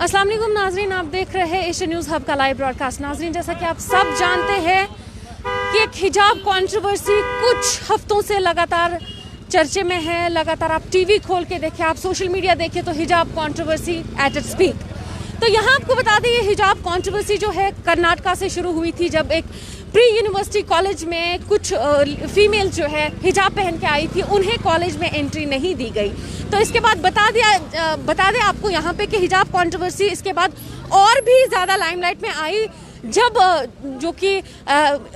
अस्सलाम वालेकुम नाजरीन, आप देख रहे हैं एशियन न्यूज़ हब का लाइव ब्रॉडकास्ट। नाजरीन, जैसा कि आप सब जानते हैं कि एक हिजाब कंट्रोवर्सी कुछ हफ्तों से लगातार चर्चे में है। लगातार आप टीवी खोल के देखें, आप सोशल मीडिया देखें तो हिजाब कंट्रोवर्सी एट इट्स पीक। तो यहाँ आपको बता दें, ये हिजाब कंट्रोवर्सी जो है कर्नाटका से शुरू हुई थी, जब एक प्री यूनिवर्सिटी कॉलेज में कुछ फीमेल जो है हिजाब पहन के आई थी, उन्हें कॉलेज में एंट्री नहीं दी गई। तो इसके बाद बता दें आपको यहाँ पे कि हिजाब कंट्रोवर्सी इसके बाद और भी ज़्यादा लाइमलाइट में आई, जब जो कि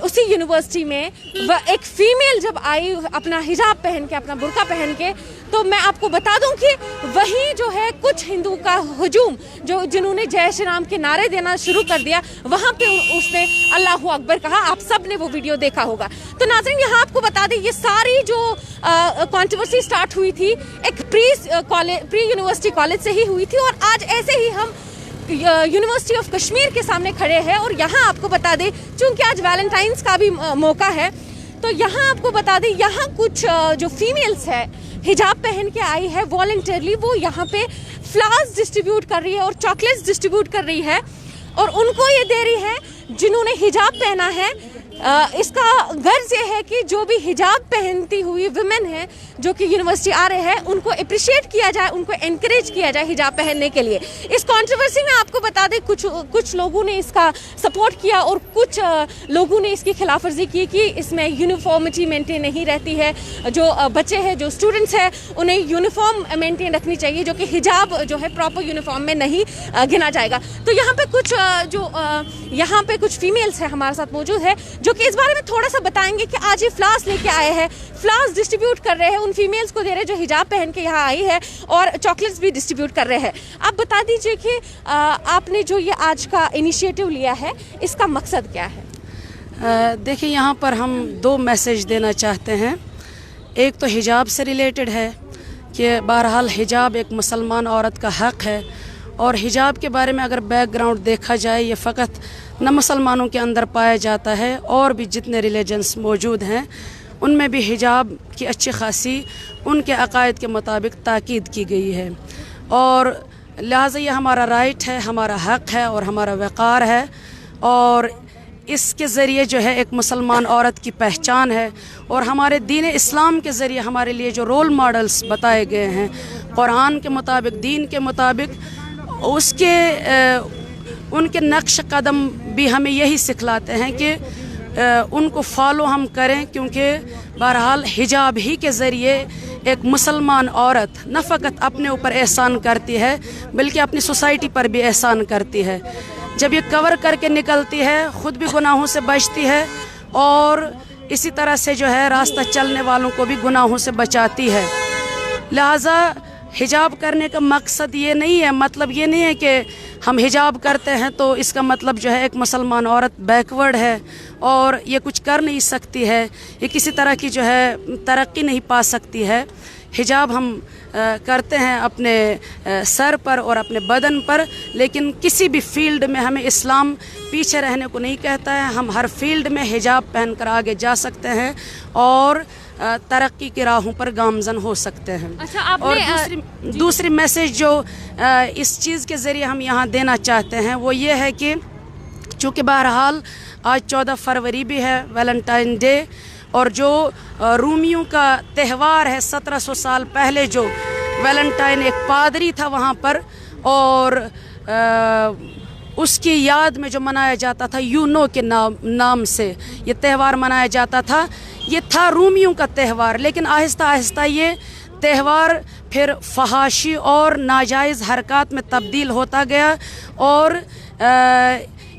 उसी यूनिवर्सिटी में एक फीमेल जब आई अपना हिजाब पहन के, अपना बुर्का पहन के, तो मैं आपको बता दूं कि वहीं जो है कुछ हिंदू का हुजूम जिन्होंने जय श्री राम के नारे देना शुरू कर दिया, वहाँ पे उसने अल्लाहू अकबर कहा। आप सब ने वो वीडियो देखा होगा। तो नाज़रीन, यहाँ आपको बता दें, ये सारी जो कंट्रोवर्सी स्टार्ट हुई थी एक प्री यूनिवर्सिटी कॉलेज से ही हुई थी, और आज ऐसे ही हम यूनिवर्सिटी ऑफ कश्मीर के सामने खड़े हैं। और यहाँ आपको बता दें, चूंकि आज वैलेंटाइंस का भी मौका है, तो यहाँ आपको बता दें, यहाँ कुछ जो फीमेल्स है हिजाब पहन के आई है वॉलंटियरली, वो यहाँ पे फ्लावर्स डिस्ट्रीब्यूट कर रही है और चॉकलेट्स डिस्ट्रीब्यूट कर रही है, और उनको ये दे रही है जिन्होंने हिजाब पहना है। इसका गर्ज ये है कि जो भी हिजाब पहनती हुई विमेन है जो कि यूनिवर्सिटी आ रहे हैं, उनको अप्रिशिएट किया जाए, उनको एनकरेज किया जाए हिजाब पहनने के लिए। इस कंट्रोवर्सी में आपको बता दें, कुछ लोगों ने इसका सपोर्ट किया और कुछ लोगों ने इसकी खिलाफवर्जी की कि इसमें यूनिफॉर्मिटी मेंटेन नहीं रहती है। जो बच्चे हैं, जो स्टूडेंट्स हैं, उन्हें यूनिफॉर्म मेंटेन रखनी चाहिए, जो कि हिजाब जो है प्रॉपर यूनिफॉर्म में नहीं गिना जाएगा। तो यहाँ पे कुछ फीमेल्स हैं हमारे साथ मौजूद है, जो कि इस बारे में थोड़ा सा बताएंगे कि आज ये फ्लावर्स लेके आए हैं, फ्लावर्स डिस्ट्रीब्यूट कर रहे हैं, उन फीमेल्स को दे रहे हैं जो हिजाब पहन के यहाँ आई है, और चॉकलेट्स भी डिस्ट्रीब्यूट कर रहे हैं। आप बता दीजिए कि आपने जो ये आज का इनिशिएटिव लिया है, इसका मकसद क्या है? देखिए, यहाँ पर हम दो मैसेज देना चाहते हैं। एक तो हिजाब से रिलेटेड है कि बहरहाल हिजाब एक मुसलमान औरत का हक़ है, और हिजाब के बारे में अगर बैकग्राउंड देखा जाए, ये फ़कत न मुसलमानों के अंदर पाया जाता है, और भी जितने रिलीजन्स मौजूद हैं उनमें भी हिजाब की अच्छी खासी उनके अकायद के मुताबिक ताकीद की गई है, और लिहाजा ये हमारा राइट है, हमारा हक़ है और हमारा वक़ार है, और इसके ज़रिए जो है एक मुसलमान औरत की पहचान है। और हमारे दीन इस्लाम के ज़रिए हमारे लिए जो रोल मॉडल्स बताए गए हैं कुरान के मुताबिक, दीन के मुताबिक, उनके नक्श कदम भी हमें यही सिखलाते हैं कि उनको फॉलो हम करें, क्योंकि बहरहाल हिजाब ही के ज़रिए एक मुसलमान औरत न फ़कत अपने ऊपर एहसान करती है, बल्कि अपनी सोसाइटी पर भी एहसान करती है। जब ये कवर करके निकलती है, ख़ुद भी गुनाहों से बचती है, और इसी तरह से जो है रास्ता चलने वालों को भी गुनाहों से बचाती है। लिहाजा हिजाब करने का मकसद ये नहीं है, मतलब ये नहीं है कि हम हिजाब करते हैं तो इसका मतलब जो है एक मुसलमान औरत बैकवर्ड है और ये कुछ कर नहीं सकती है, ये किसी तरह की जो है तरक्की नहीं पा सकती है। हिजाब हम करते हैं अपने सर पर और अपने बदन पर, लेकिन किसी भी फील्ड में हमें इस्लाम पीछे रहने को नहीं कहता है। हम हर फील्ड में हिजाब पहनकर आगे जा सकते हैं और तरक्की की राहों पर गामजन हो सकते हैं। अच्छा, और दूसरी मैसेज जो इस चीज़ के ज़रिए हम यहाँ देना चाहते हैं वो ये है कि चूँकि बहरहाल आज 14 फरवरी भी है, वैलेंटाइन डे, और जो रूमियों का त्यौहार है, 1700 साल पहले जो वैलेंटाइन एक पादरी था वहाँ पर, और उसकी याद में जो मनाया जाता था, यूनो के नाम से ये त्यौहार मनाया जाता था। ये था रूमियों का त्यौहार, लेकिन आहिस्ता आहिस्ता ये त्यौहार फिर फहाशी और नाजायज़ हरकत में तब्दील होता गया, और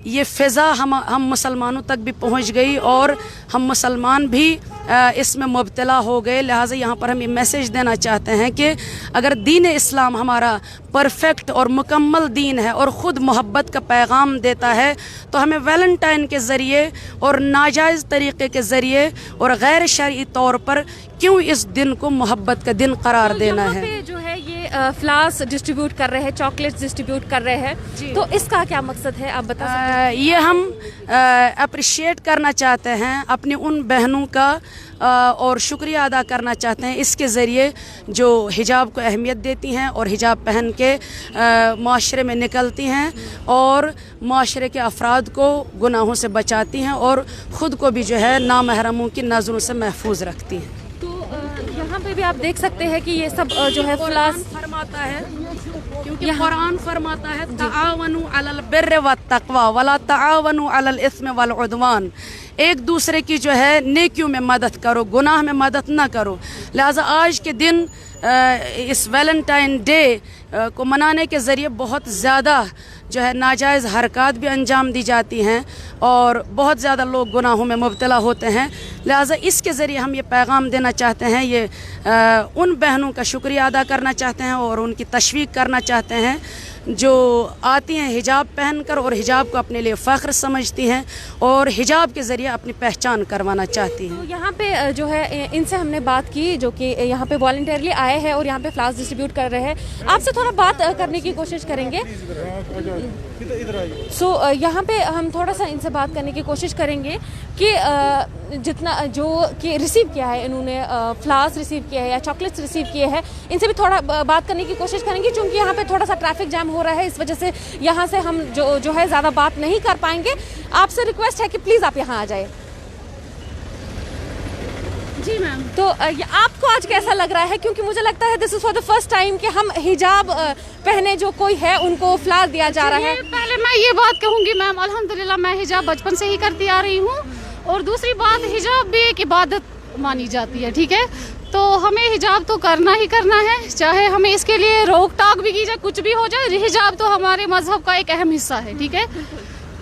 ये फ़िज़ा हम मुसलमानों तक भी पहुंच गई और हम मुसलमान भी इसमें मुब्तला हो गए। लिहाजा यहाँ पर हम ये मैसेज देना चाहते हैं कि अगर दीन इस्लाम हमारा परफेक्ट और मुकम्मल दीन है और ख़ुद मोहब्बत का पैगाम देता है, तो हमें वैलेंटाइन के ज़रिए और नाजायज़ तरीक़े के ज़रिए और गैर शरई तौर पर क्यों इस दिन को मोहब्बत का दिन करार देना है। जो है ये फ्लास डिस्ट्रीब्यूट कर रहे हैं, चॉकलेट्स डिस्ट्रीब्यूट कर रहे हैं, तो इसका क्या मकसद है आप बता सकते हैं? ये हम अप्रिशिएट करना चाहते हैं अपनी उन बहनों का और शुक्रिया अदा करना चाहते हैं इसके ज़रिए जो हिजाब को अहमियत देती हैं और हिजाब पहन के माशरे में निकलती हैं और माशरे के अफराद को गुनाहों से बचाती हैं और ख़ुद को भी जो है नामहरमों की नज़रों से महफूज रखती हैं। तो यहाँ पे भी आप देख सकते हैं कि ये सब जो है फ्लास फरमाता है, क्योंकि कुरान फरमाता है तआवनु अलल बिर्र व तक़वा वला तआवनु अलल इस्म वल उद्वान, एक दूसरे की जो है नेकियों में मदद करो, गुनाह में मदद ना करो। लिहाजा आज के दिन इस वैलेंटाइन डे को मनाने के ज़रिए बहुत ज़्यादा जो है नाजायज़ हरकत भी अंजाम दी जाती हैं और बहुत ज़्यादा लोग गुनाहों में मुब्तला होते हैं। लिहाजा इसके ज़रिए हम ये पैगाम देना चाहते हैं, ये उन बहनों का शुक्रिया अदा करना चाहते हैं और उनकी तशवीक करना चाहते हैं जो आती हैं हिजाब पहनकर और हिजाब को अपने लिए फ़ख्र समझती हैं और हिजाब के ज़रिए अपनी पहचान करवाना चाहती हैं। तो यहाँ पे जो है इनसे हमने बात की जो कि यहाँ पे वॉलंटियरली आए हैं और यहाँ पे फ्लास डिस्ट्रीब्यूट कर रहे हैं। आपसे थोड़ा बात करने की कोशिश करेंगे। यहाँ पे हम थोड़ा सा इनसे बात करने की कोशिश करेंगे कि जितना जो कि रिसीव किया है इन्होंने, फ्लास रिसीव किया है या चॉकलेट्स रिसीव किए हैं, इनसे भी थोड़ा बात करने की कोशिश करेंगे। क्योंकि यहाँ पे थोड़ा सा ट्रैफिक जैम हो रहा है, इस वजह से यहाँ से हम जो है ज़्यादा बात नहीं कर पाएंगे। आपसे रिक्वेस्ट है कि प्लीज़ आप यहाँ आ जाए। जी मैम। तो आपको आज कैसा लग रहा है? क्योंकि मुझे लगता है this is for the first time कि हम हिजाब पहने जो कोई है उनको फ्लास दिया जा रहा है। पहले मैं ये बात कहूँगी मैम, अल्हम्दुलिल्लाह मैं हिजाब बचपन से ही करती आ रही हूँ और दूसरी बात हिजाब भी एक इबादत मानी जाती है, ठीक है? तो हमें हिजाब तो करना ही करना है, चाहे हमें इसके लिए रोक टाक भी की जाए, कुछ भी हो जाए। हिजाब तो हमारे मजहब का एक अहम हिस्सा है, ठीक है?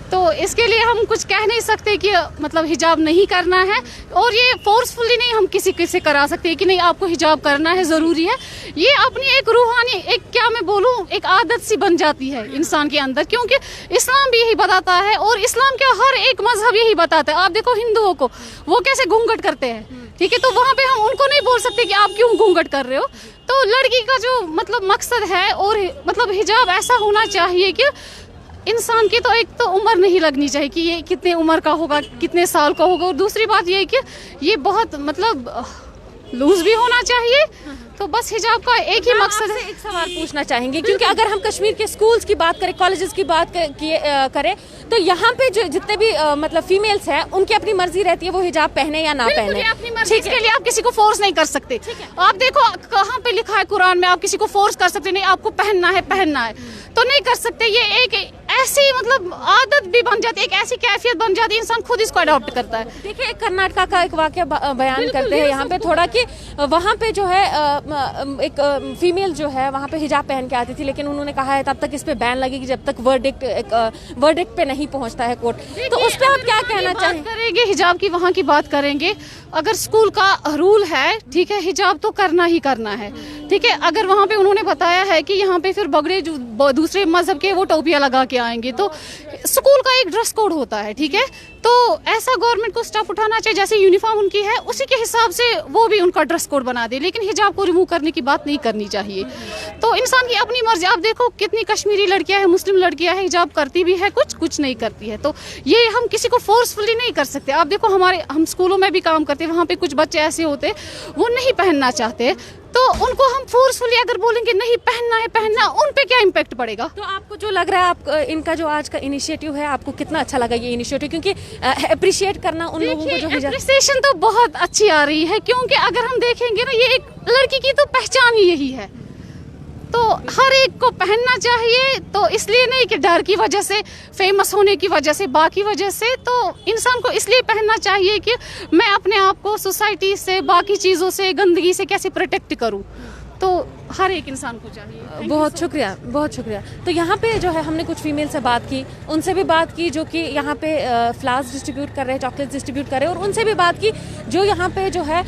तो इसके लिए हम कुछ कह नहीं सकते कि मतलब हिजाब नहीं करना है और ये फोर्सफुली नहीं हम किसी से करा सकते कि नहीं आपको हिजाब करना है, ज़रूरी है। ये अपनी एक रूहानी, एक क्या मैं बोलूँ, एक आदत सी बन जाती है इंसान के अंदर, क्योंकि इस्लाम भी यही बताता है और इस्लाम का हर एक मजहब यही बताता है। आप देखो हिंदुओं को वो कैसे घूंघट करते हैं, ठीक है? तो वहाँ पे हम उनको नहीं बोल सकते कि आप क्यों घूंघट कर रहे हो। तो लड़की का जो मतलब मकसद है और मतलब हिजाब ऐसा होना चाहिए कि इंसान की तो एक तो उम्र नहीं लगनी चाहिए कि ये कितने उम्र का होगा, कितने साल का होगा, और दूसरी बात ये है कि ये बहुत मतलब लूज भी होना चाहिए। तो बस हिजाब का एक ही मकसद है। एक सवाल पूछना चाहेंगे, क्योंकि अगर हम कश्मीर के स्कूल्स की बात करें, कॉलेजेस की बात करें, तो यहाँ पे जो जितने भी मतलब फीमेल्स हैं उनकी अपनी मर्जी रहती है वो हिजाब पहने या ना पहने। अपनी मर्जी, इसके लिए आप किसी को फोर्स नहीं कर सकते। आप देखो कहाँ पे लिखा है कुरान में, आप किसी को फोर्स कर सकते नहीं, आपको पहनना है तो नहीं कर सकते। ये एक ऐसी मतलब आदत भी बन जाती है, एक ऐसी कैफियत बन जाती है, इंसान खुद इसको अडॉप्ट करता है। देखिए कर्नाटका का एक वाकया बयान करते हैं यहाँ पे थोड़ा कि वहाँ पे जो है एक फीमेल जो है वहाँ पे हिजाब पहन के आती थी, लेकिन उन्होंने कहा है तब तक इस पे बैन लगेगी जब तक वर्डिक्ट पे नहीं पहुँचता है कोर्ट। तो उस पर आप क्या कहना चाहेंगे? हिजाब की वहाँ की बात करेंगे। अगर स्कूल का रूल है, ठीक है, हिजाब तो करना ही करना है, ठीक है? अगर वहाँ पे उन्होंने बताया है कि यहाँ पे फिर बगड़े जो दूसरे मजहब के वो टोपियाँ लगा के आएंगे, तो स्कूल का एक ड्रेस कोड होता है, ठीक है? तो ऐसा गवर्नमेंट को स्टेप उठाना चाहिए, जैसे यूनिफॉर्म उनकी है उसी के हिसाब से वो भी उनका ड्रेस कोड बना दे, लेकिन हिजाब को रिमूव करने की बात नहीं करनी चाहिए। तो इंसान की अपनी मर्जी। आप देखो कितनी कश्मीरी लड़कियां हैं, मुस्लिम लड़कियां हैं, हिजाब करती भी है, कुछ नहीं करती है। तो ये हम किसी को फोर्सफुली नहीं कर सकते। आप देखो हम स्कूलों में भी काम करते हैं, वहाँ पे कुछ बच्चे ऐसे होते वो नहीं पहनना चाहते, तो उनको हम फोर्सफुली अगर बोलेंगे नहीं पहनना, उन पे क्या इम्पैक्ट पड़ेगा? तो आपको जो लग रहा है, आप इनका जो आज का इनिशिएटिव है, आपको कितना अच्छा लगा ये इनिशिएटिव? क्योंकि अप्रिशिएट करना उन लोगों को जो अप्रिसिएशन तो बहुत अच्छी आ रही है, क्योंकि अगर हम देखेंगे ना, ये एक लड़की की तो पहचान ही यही है, तो हर एक को पहनना चाहिए। तो इसलिए नहीं कि डर की वजह से, फेमस होने की वजह से, बाकी वजह से, तो इंसान को इसलिए पहनना चाहिए कि मैं अपने आप को सोसाइटी से, बाकी चीज़ों से, गंदगी से कैसे प्रोटेक्ट करूं। तो हर एक इंसान को चाहिए। बहुत शुक्रिया। तो यहाँ पे जो है हमने कुछ फीमेल से बात की, उनसे भी बात की जो कि यहाँ पे फ्लावर्स डिस्ट्रीब्यूट कर रहे हैं, चॉकलेट्स डिस्ट्रीब्यूट कर रहे हैं, और उनसे भी बात की जो यहाँ पे जो है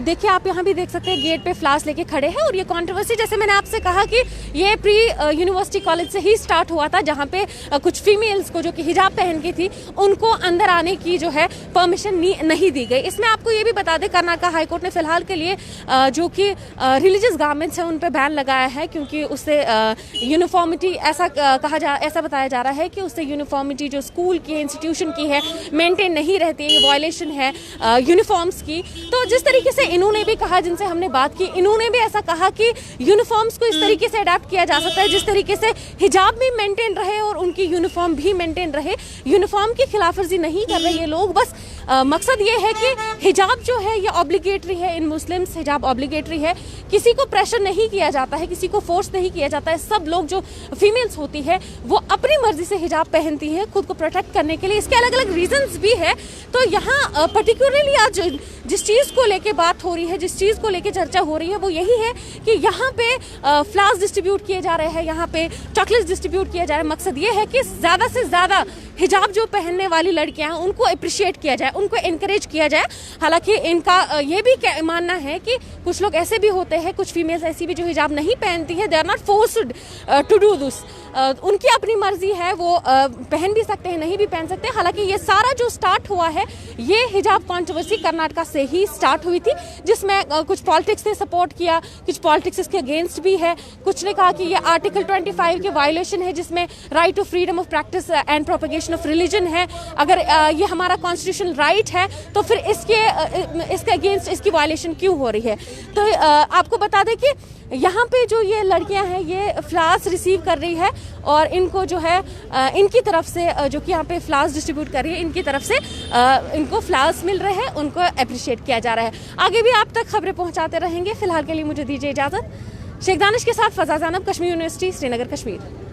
देखिए आप यहाँ भी देख सकते हैं गेट पे फ्लावर्स लेके खड़े हैं। और ये कंट्रोवर्सी, जैसे मैंने आपसे कहा कि ये प्री यूनिवर्सिटी कॉलेज से ही स्टार्ट हुआ था, जहाँ पे कुछ फीमेल्स को जो कि हिजाब पहन की थी उनको अंदर आने की जो है परमिशन नहीं दी गई। इसमें आपको ये भी बता दें कर्नाटक हाई कोर्ट ने फिलहाल के लिए जो कि रिलीजियस गारमेंट्स हैं उन पर बैन लगाया है, क्योंकि उससे यूनिफॉर्मिटी ऐसा बताया जा रहा है कि उससे यूनिफॉर्मिटी जो स्कूल की इंस्टीट्यूशन की है मेंटेन नहीं रहती है, ये वायलेशन है यूनिफॉर्म्स की। तो जिस तरीके से इन्होंने भी कहा, जिनसे हमने बात की, इन्होंने भी ऐसा कहा कि यूनिफॉर्म्स को इस तरीके से अडेप्ट किया जा सकता है जिस तरीके से हिजाब भी मेंटेन रहे और उनकी यूनिफॉर्म भी मेंटेन रहे। यूनिफॉर्म की खिलाफवर्जी नहीं कर रहे ये लोग, बस मकसद ये है कि हिजाब जो है ये ऑब्लिगेटरी है, इन मुस्लिम्स हिजाब ऑब्लिगेटरी है, किसी को प्रेशर नहीं किया जाता है, किसी को फोर्स नहीं किया जाता है। सब लोग जो फीमेल्स होती है वो अपनी मर्जी से हिजाब पहनती है खुद को प्रोटेक्ट करने के लिए। इसके अलग अलग रीजंस भी है। तो यहाँ पर्टिकुलरली आज जिस चीज़ को लेके बात हो रही है, जिस चीज़ को लेके चर्चा हो रही है वो यही है कि यहाँ पे फ्लावर्स डिस्ट्रीब्यूट किए जा रहे हैं, यहाँ पे चॉकलेट्स डिस्ट्रीब्यूट किए जा रहे हैं। मकसद ये है कि ज़्यादा से ज़्यादा हिजाब जो पहनने वाली लड़कियां हैं उनको अप्रिशिएट किया जाए, उनको इनकरेज किया जाए। हालांकि इनका ये भी मानना है कि कुछ लोग ऐसे भी होते हैं, कुछ फीमेल्स ऐसी भी जो हिजाब नहीं पहनती है, they are not forced to do this, उनकी अपनी मर्जी है, वो पहन भी सकते हैं, नहीं भी पहन सकते। हालांकि ये सारा जो स्टार्ट हुआ है ये हिजाब कंट्रोवर्सी कर्नाटका से ही स्टार्ट हुई थी, जिसमें कुछ पॉलिटिक्स ने सपोर्ट किया, कुछ पॉलिटिक्स इसके अगेंस्ट भी है। कुछ ने कहा कि ये आर्टिकल 25 के वायलेशन है, जिसमें right to freedom of practice and propagation of religion है। अगर ये हमारा कॉन्स्टिट्यूशनल राइट है तो फिर इसके अगेंस्ट इसकी वायलेशन क्यों हो रही है। तो आपको बता दें कि यहाँ पे जो ये लड़कियां हैं ये फ्लावर्स रिसीव कर रही है और इनको जो है इनकी तरफ से जो कि यहाँ पे फ्लावर्स डिस्ट्रीब्यूट कर रही है, इनकी तरफ से इनको फ्लावर्स मिल रहे हैं, उनको अप्रिशिएट किया जा रहा है। आगे भी आप तक खबरें पहुँचाते रहेंगे। फिलहाल के लिए मुझे दीजिए इजाज़त। शेख दानिश के साथ फजा जानब, कश्मीर यूनिवर्सिटी, श्रीनगर, कश्मीर।